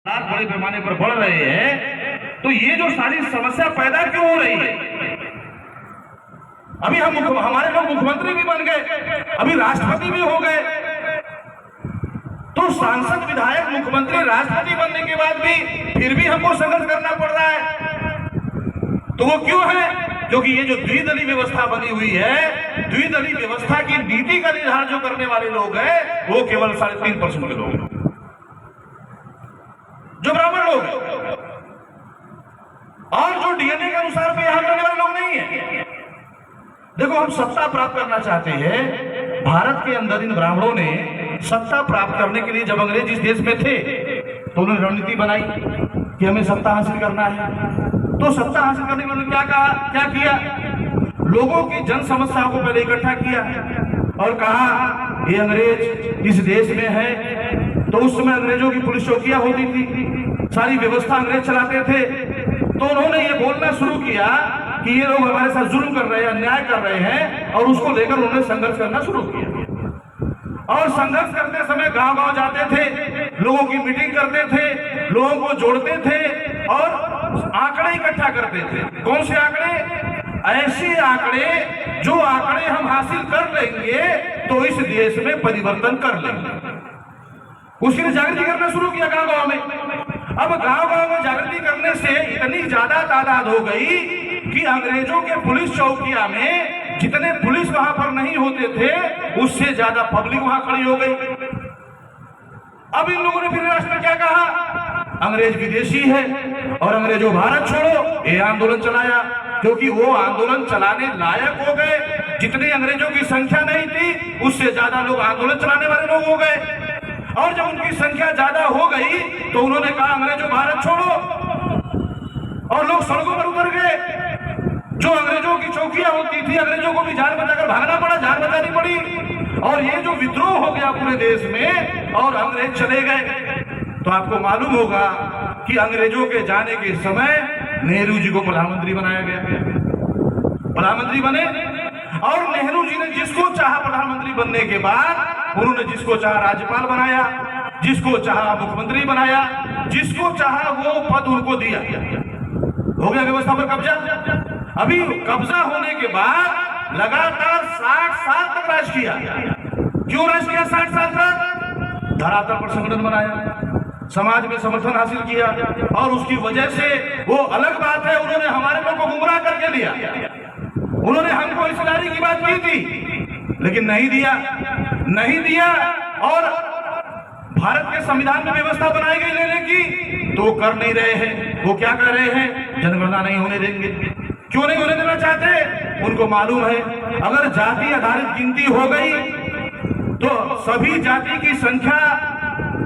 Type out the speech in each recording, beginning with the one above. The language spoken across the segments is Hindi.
बड़े पैमाने पर बढ़ रहे हैं, तो ये जो सारी समस्या पैदा क्यों हो रही है? अभी हमारे लोग मुख्यमंत्री भी बन गए, अभी राष्ट्रपति भी हो गए, तो सांसद विधायक मुख्यमंत्री राष्ट्रपति बनने के बाद भी फिर भी हमको संघर्ष करना पड़ रहा है। तो वो क्यों है? क्योंकि ये जो द्विदलीय व्यवस्था बनी हुई है, द्विदलीय व्यवस्था की नीति का निर्धारण जो करने वाले लोग हैं वो केवल 3.5% के लोग हैं, जो ब्राह्मण लोग हैं, और जो डीएनए के अनुसार बिहार करने वाले लोग नहीं है। देखो, हम सत्ता प्राप्त करना चाहते हैं। भारत के अंदर इन ब्राह्मणों ने सत्ता प्राप्त करने के लिए जब अंग्रेज इस देश में थे तो उन्होंने रणनीति बनाई कि हमें सत्ता हासिल करना है। तो सत्ता हासिल करने के लिए क्या कहा, क्या किया? लोगों की जन समस्याओं को पहले इकट्ठा किया और कहा ये अंग्रेज इस देश में है। तो उस समय अंग्रेजों की पुलिस चौकियां होती थी, सारी व्यवस्था अंग्रेज चलाते थे। तो उन्होंने ये बोलना शुरू किया कि ये लोग हमारे साथ जुल्म कर रहे हैं, अन्याय कर रहे हैं, और उसको लेकर उन्होंने संघर्ष करना शुरू किया। और संघर्ष करते समय गांव-गांव जाते थे, लोगों की मीटिंग करते थे, लोगों को जोड़ते थे और आंकड़े इकट्ठा करते थे। कौन से आंकड़े? ऐसे आंकड़े जो आंकड़े हम हासिल कर लेंगे तो इस देश में परिवर्तन कर लेंगे। उसके लिए जागृति करना शुरू किया गांव-गांव में। अब गांव-गांव में जागृति करने से इतनी ज्यादा तादाद हो गई कि अंग्रेजों के पुलिस चौकिया में जितने पुलिस वहां पर नहीं होते थे उससे ज्यादा पब्लिक वहां खड़ी हो गई। अब इन लोगों ने फिर राष्ट्र में क्या कहा? अंग्रेज विदेशी है और अंग्रेजों भारत छोड़ो, ये आंदोलन चलाया। क्योंकि वो आंदोलन चलाने लायक हो गए। जितनी अंग्रेजों की संख्या नहीं थी उससे ज्यादा लोग आंदोलन चलाने वाले लोग हो गए। और जब उनकी संख्या ज्यादा हो गई तो उन्होंने कहा अंग्रेजों भारत छोड़ो, और लोग सड़कों पर उतर गए। जो अंग्रेजों की चौकियां होती थी, अंग्रेजों को भी जान बचाकर भागना पड़ा, जान बचानी पड़ी, और ये जो विद्रोह हो गया पूरे देश में और अंग्रेज चले गए। तो आपको मालूम होगा कि अंग्रेजों के जाने के समय नेहरू जी को प्रधानमंत्री बनाया गया। प्रधानमंत्री बने और नेहरू जी ने जिसको चाहा प्रधानमंत्री बनने के बाद उन्होंने जिसको चाहा राज्यपाल बनाया, जिसको चाहा मुख्यमंत्री बनाया, जिसको चाहा वो पद उनको दिया। हो गया व्यवस्था पर कब्जा। अभी कब्जा होने के बाद लगातार 60 साल तक राज किया। क्यों राज किया 60 साल तक? धरातल पर संगठन बनाया, समाज में समर्थन हासिल किया, और उसकी वजह से वो अलग बात है उन्होंने हमारे लोग को गुमराह करके लिया। उन्होंने हमको हिस्सेदारी की बात की थी लेकिन नहीं दिया, नहीं दिया। और भारत के संविधान में व्यवस्था बनाई गई लेने की, तो वो कर नहीं रहे हैं। वो क्या कर रहे हैं? जनगणना नहीं होने देंगे। क्यों नहीं होने देना चाहते? उनको मालूम है अगर जाति आधारित गिनती हो गई तो सभी जाति की संख्या,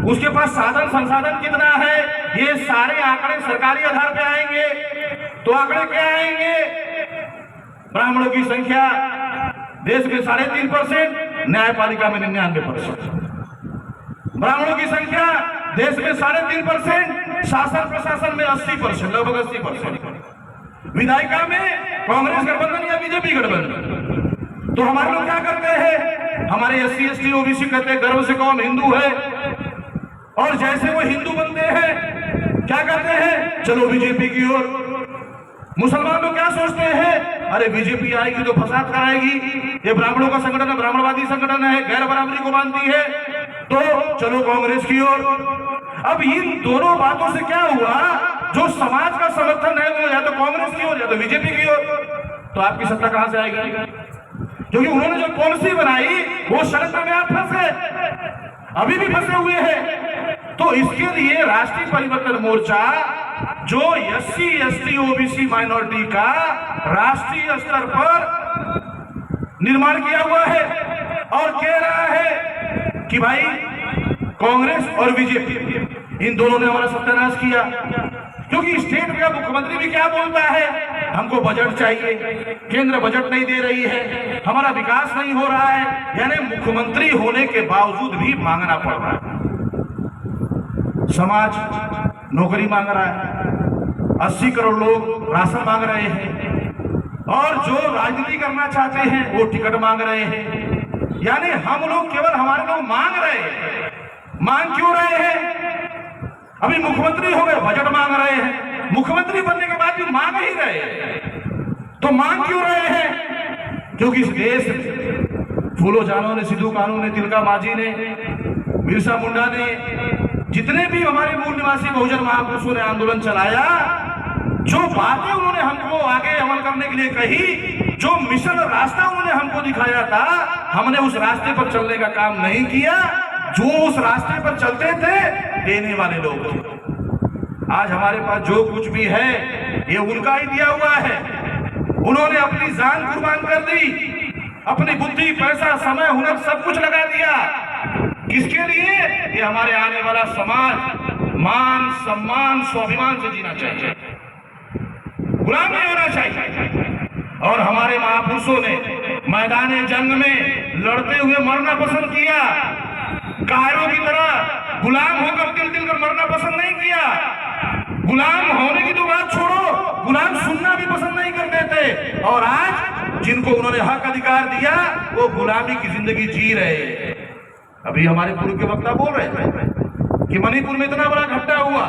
उसके पास साधन संसाधन कितना है, ये सारे आंकड़े सरकारी आधार पे आएंगे। तो आंकड़े क्या आएंगे? ब्राह्मणों की संख्या देश में 3.5%, न्यायपालिका में 99%। ब्राह्मणों की संख्या देश में 3.5%, शासन प्रशासन में 80%, लगभग 80%। विधायिका में कांग्रेस गठबंधन या बीजेपी गठबंधन। तो हमारे लोग क्या करते हैं? हमारे SC ST OBC कहते हैं गर्व से कहो हम हिंदू है, और जैसे वो हिंदू बनते हैं क्या करते हैं? चलो बीजेपी की ओर। मुसलमान लोग क्या सोचते हैं? अरे बीजेपी आएगी तो फसाद कराएगी, ये ब्राह्मणों का संगठन है, ब्राह्मणवादी संगठन है, गैर बराबरी को मानती है, तो चलो कांग्रेस की ओर। अब इन दोनों बातों से क्या हुआ? जो समाज का समर्थन है वो या तो कांग्रेस की ओर या तो बीजेपी की ओर। तो आपकी सत्ता कहां से आएगी? क्योंकि उन्होंने जो पॉलिसी बनाई वो शर्त में आप फंसे, अभी भी फंसे हुए हैं। तो इसके लिए राष्ट्रीय परिवर्तन मोर्चा जो SC ST OBC माइनॉरिटी का राष्ट्रीय स्तर पर निर्माण किया हुआ है और कह रहा है कि भाई कांग्रेस और बीजेपी इन दोनों ने हमारा सत्यानाश किया। क्योंकि स्टेट का मुख्यमंत्री भी क्या बोलता है? हमको बजट चाहिए, केंद्र बजट नहीं दे रही है, हमारा विकास नहीं हो रहा है। यानी मुख्यमंत्री होने के बावजूद भी मांगना पड़ रहा है। समाज नौकरी मांग रहा है, 80 करोड़ लोग राशन मांग रहे हैं, और जो राजनीति करना चाहते हैं वो टिकट मांग रहे हैं। यानी हम लोग केवल हमारे लोग मांग रहे हैं। मांग क्यों रहे हैं? अभी मुख्यमंत्री हो गए, बजट मांग रहे हैं। मुख्यमंत्री बनने के बाद भी मांग ही रहे हैं। तो मांग क्यों रहे हैं? क्योंकि इस देश में फूलो जानो ने, सिद्धू कानू ने, तिलका मांझी ने, बिरसा मुंडा ने, जितने भी हमारे मूल निवासी बहुजन महापुरुषों ने आंदोलन चलाया, जो बातें उन्होंने हमको आगे अमल करने के लिए कही, जो मिशन और रास्ता उन्होंने हमको दिखाया था, हमने उस रास्ते पर चलने का काम नहीं किया। जो उस रास्ते पर चलते थे, देने वाले लोग थे। आज हमारे पास जो कुछ भी है, ये उनका ही दिया हुआ है। उन्होंने अपनी जान कुर्बान कर दी, अपनी बुद्धि, पैसा, समय, हुनर सब कुछ लगा दिया। किसके लिए? ये हमारे आने वाला समाज मान, सम्मान, स्वाभिमान से जीना चाहिए, गुलाम नहीं होना चाहिए। और हमारे महापुरुषों ने मैदान जंग में लड़ते हुए मरना पसंद किया, कायरों की तरह गुलाम होकर तिल तिल कर मरना पसंद नहीं किया। गुलाम होने की तो बात छोड़ो, गुलाम सुनना भी पसंद नहीं करते थे। और आज जिनको उन्होंने हक अधिकार दिया, वो गुलामी की जिंदगी जी रहे। अभी हमारे पूर्व के वक्ता बोल रहे थे कि मणिपुर में इतना बड़ा घटना हुआ।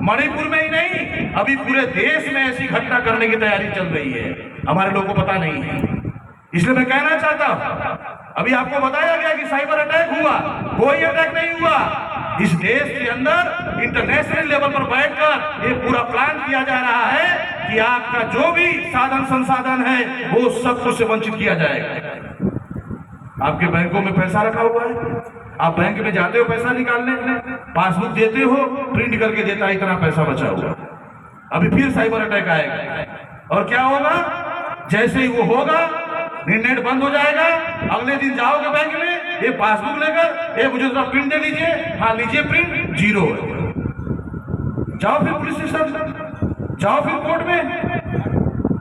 मणिपुर में ही नहीं, अभी पूरे देश में ऐसी घटना करने की तैयारी चल रही है, हमारे लोगों को पता नहीं है। इसलिए मैं कहना चाहता हूं, अभी आपको बताया गया कि साइबर अटैक हुआ, कोई अटैक नहीं हुआ। इस देश के अंदर इंटरनेशनल लेवल पर बैठकर ये पूरा प्लान किया जा रहा है कि आपका जो भी साधन संसाधन है, वो सब कुछ से वंचित किया जाएगा। आपके बैंकों में पैसा रखा हुआ है, आप बैंक में जाते हो पैसा निकालने, पासबुक देते हो, प्रिंट करके देता है इतना पैसा बचा हुआ। अभी फिर साइबर अटैक आएगा और क्या होगा? जैसे ही वो होगा, इंटरनेट बंद हो जाएगा। अगले दिन जाओगे बैंक में, ये पासबुक लेकर, ये मुझे थोड़ा प्रिंट दे लीजिए, हाँ लीजिए प्रिंट, जीरो है। जाओ फिर पुलिस स्टेशन, जाओ फिर कोर्ट में।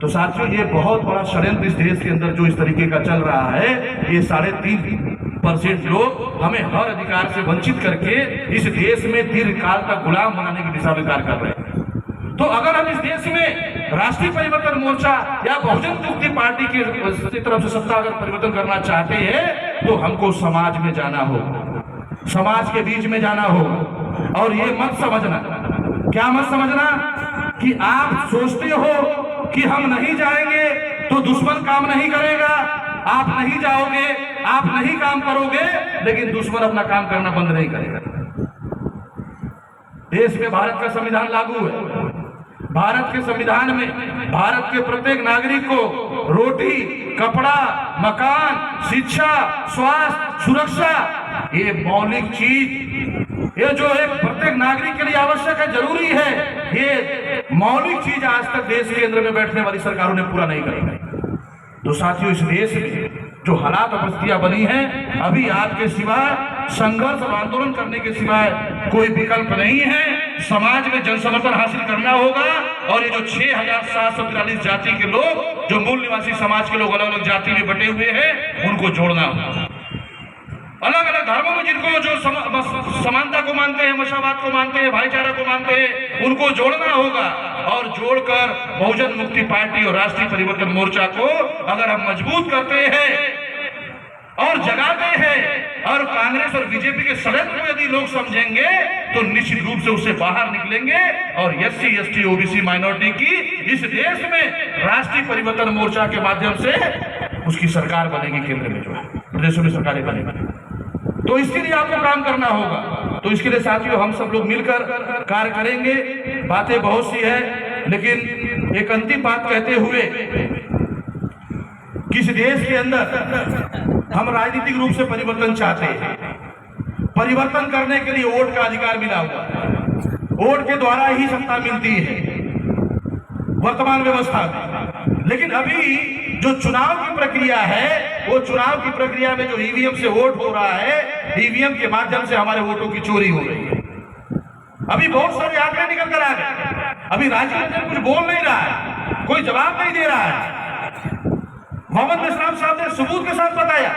तो साथियों, ये बहुत बड़ा षड्यंत्र इस देश के अंदर जो इस तरीके का चल रहा है, ये 3.5% लोग हमें हर अधिकार से वंचित करके इस देश में दीर्घकाल तक गुलाम बनाने की दिशा में कार्य कर रहे हैं। तो अगर हम इस देश में राष्ट्रीय परिवर्तन मोर्चा या बहुजन मुक्ति पार्टी की तरफ से सत्ता अगर परिवर्तन करना चाहते हैं, तो हमको समाज में जाना होगा, समाज के बीच में जाना होगा। और ये मत समझना, क्या मत समझना कि आप सोचते हो कि हम नहीं जाएंगे तो दुश्मन काम नहीं करेगा। आप नहीं जाओगे, आप नहीं काम करोगे, लेकिन दुश्मन अपना काम करना बंद नहीं करेगा। देश में भारत का संविधान लागू है। भारत के संविधान में भारत के प्रत्येक नागरिक को रोटी, कपड़ा, मकान, शिक्षा, स्वास्थ्य, सुरक्षा, ये मौलिक चीज, ये जो एक प्रत्येक नागरिक के लिए आवश्यक है, जरूरी है, ये मौलिक चीज आज तक देश के अंदर में बैठने वाली सरकारों ने पूरा नहीं करी। तो साथियों, इस देश में जो हालात और परिस्थितियां बनी हैं, अभी आपके सिवाय संघर्ष और आंदोलन करने के सिवाय कोई विकल्प नहीं है। समाज में जन समर्थन हासिल करना होगा और ये जो 6,743 जाति के लोग, जो मूल निवासी समाज के लोग अलग अलग जाति में बटे हुए हैं, उनको जोड़ना होगा। अलग अलग धर्मों में जिनको जो समानता को मानते हैं, मशावात को मानते हैं, भाईचारा को मानते हैं, उनको जोड़ना होगा। और जोड़कर बहुजन मुक्ति पार्टी और राष्ट्रीय परिवर्तन मोर्चा को अगर हम मजबूत करते हैं और जगाते हैं और कांग्रेस और बीजेपी के षड्यंत्र को यदि लोग समझेंगे, तो निश्चित रूप से उससे बाहर निकलेंगे और SC, ST, OBC माइनॉरिटी की इस देश में राष्ट्रीय परिवर्तन मोर्चा के माध्यम से उसकी सरकार बनेगी, केंद्र में जो है प्रदेशों में सरकारें बनेगी। तो इसके लिए आपको काम करना होगा। तो इसके लिए साथियों, हम सब लोग मिलकर कार्य करेंगे। बातें बहुत सी है, लेकिन एक अंतिम बात कहते हुए, किस देश के अंदर हम राजनीतिक रूप से परिवर्तन चाहते हैं, परिवर्तन करने के लिए वोट का अधिकार मिला हुआ है, वोट के द्वारा ही सत्ता मिलती है वर्तमान व्यवस्था में। लेकिन अभी जो चुनाव की प्रक्रिया है, वो चुनाव की प्रक्रिया में जो ईवीएम से वोट हो रहा है, ईवीएम के माध्यम से हमारे वोटों की चोरी हो रही है। अभी बहुत सारे आंकड़े निकल कर आ गए। अभी राजनीति कुछ बोल नहीं रहा है, कोई जवाब नहीं दे रहा है। मोहम्मद इस्लाम साहब ने सबूत के साथ बताया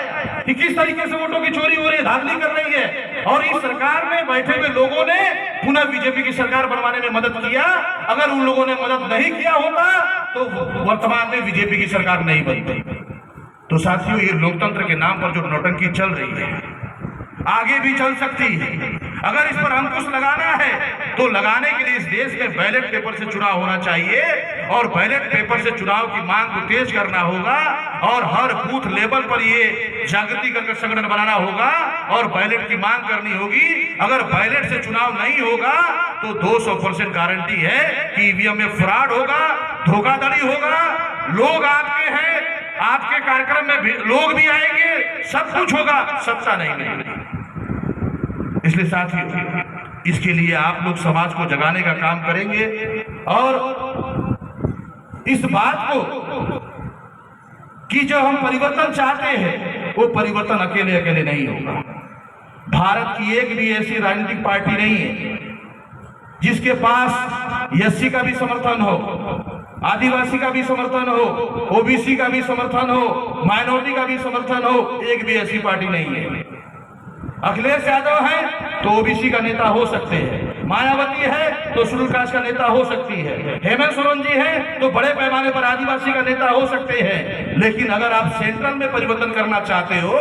कि किस तरीके से वोटों की चोरी हो रही है, धांधली कर रही है। और इस सरकार में बैठे हुए लोगों ने पुनः बीजेपी की सरकार बनवाने में मदद किया। अगर उन लोगों ने मदद नहीं किया होता तो वर्तमान में बीजेपी की सरकार नहीं बनती। तो साथियों, ये लोकतंत्र के नाम पर जो नौटंकी चल रही है, आगे भी चल सकती है। अगर इस पर अंकुश लगाना है तो लगाने के लिए इस देश में बैलेट पेपर से चुनाव होना चाहिए और बैलेट पेपर से चुनाव की मांग को तेज करना होगा और हर बूथ लेवल पर ये जागृति करके संगठन बनाना होगा और बैलेट की मांग करनी होगी। अगर बैलेट से चुनाव नहीं होगा तो 200% गारंटी है कि ईवीएम में फ्रॉड होगा, धोखाधड़ी होगा। लोग आपके हैं, आपके कार्यक्रम में भी लोग भी आएंगे, सब कुछ होगा, सत्ता नहीं मिलेगी। इसलिए साथियों, इसके लिए आप लोग समाज को जगाने का काम करेंगे और इस बात को कि जो हम परिवर्तन चाहते हैं वो परिवर्तन अकेले अकेले नहीं होगा। भारत की एक भी ऐसी राजनीतिक पार्टी नहीं है जिसके पास एससी का भी समर्थन हो, आदिवासी का भी समर्थन हो, ओबीसी का भी समर्थन हो, माइनॉरिटी का भी समर्थन हो। एक भी ऐसी पार्टी नहीं है। अखिलेश यादव है तो ओबीसी का नेता हो सकते हैं, मायावती है तो शेड्यूल कास्ट का नेता हो सकती है, हेमंत सोरेन जी है तो बड़े पैमाने पर आदिवासी का नेता हो सकते हैं। लेकिन अगर आप सेंट्रल में परिवर्तन करना चाहते हो,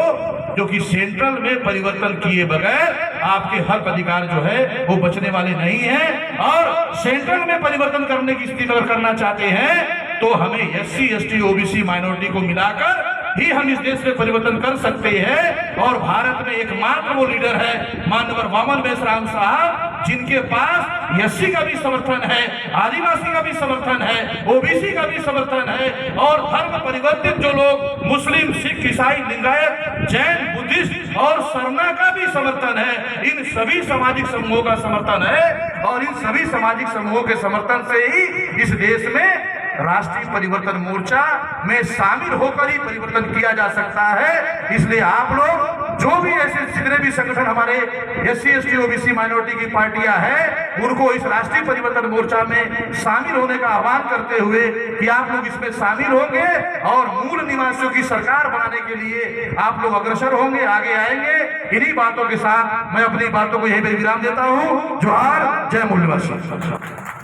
जो कि सेंट्रल में परिवर्तन किए बगैर आपके हक अधिकार जो है वो बचने वाले नहीं है। और सेंट्रल में परिवर्तन करने की स्थिति अगर करना चाहते हैं तो हमें एससी, एसटी, ओबीसी, माइनॉरिटी को मिलाकर ही हम इस देश में परिवर्तन कर सकते हैं। और भारत में एकमात्र वो लीडर है माननीय वामन मेश्राम साहब, जिनके पास एससी का भी समर्थन है, आदिवासी का भी समर्थन है, ओबीसी का भी समर्थन है और धर्म परिवर्तित जो लोग मुस्लिम, सिख, ईसाई, लिंगायत, जैन, बुद्धिस्ट और सरना का भी समर्थन है। इन सभी सामाजिक समूहों का समर्थन है और इन सभी सामाजिक समूहों के समर्थन से ही इस देश में राष्ट्रीय परिवर्तन मोर्चा में शामिल होकर ही परिवर्तन किया जा सकता है। इसलिए आप लोग जो भी ऐसे जितने भी संगठन हमारे एससी, एसटी, ओबीसी, माइनॉरिटी की पार्टियां हैं, उनको इस राष्ट्रीय परिवर्तन मोर्चा में शामिल होने का आह्वान करते हुए कि आप लोग इसमें शामिल होंगे और मूल निवासियों की सरकार बनाने के लिए आप लोग अग्रसर होंगे, आगे आएंगे। इन्हीं बातों के साथ मैं अपनी बातों को यहीं पर विराम देता हूँ। जोहार, जय मूल निवासी।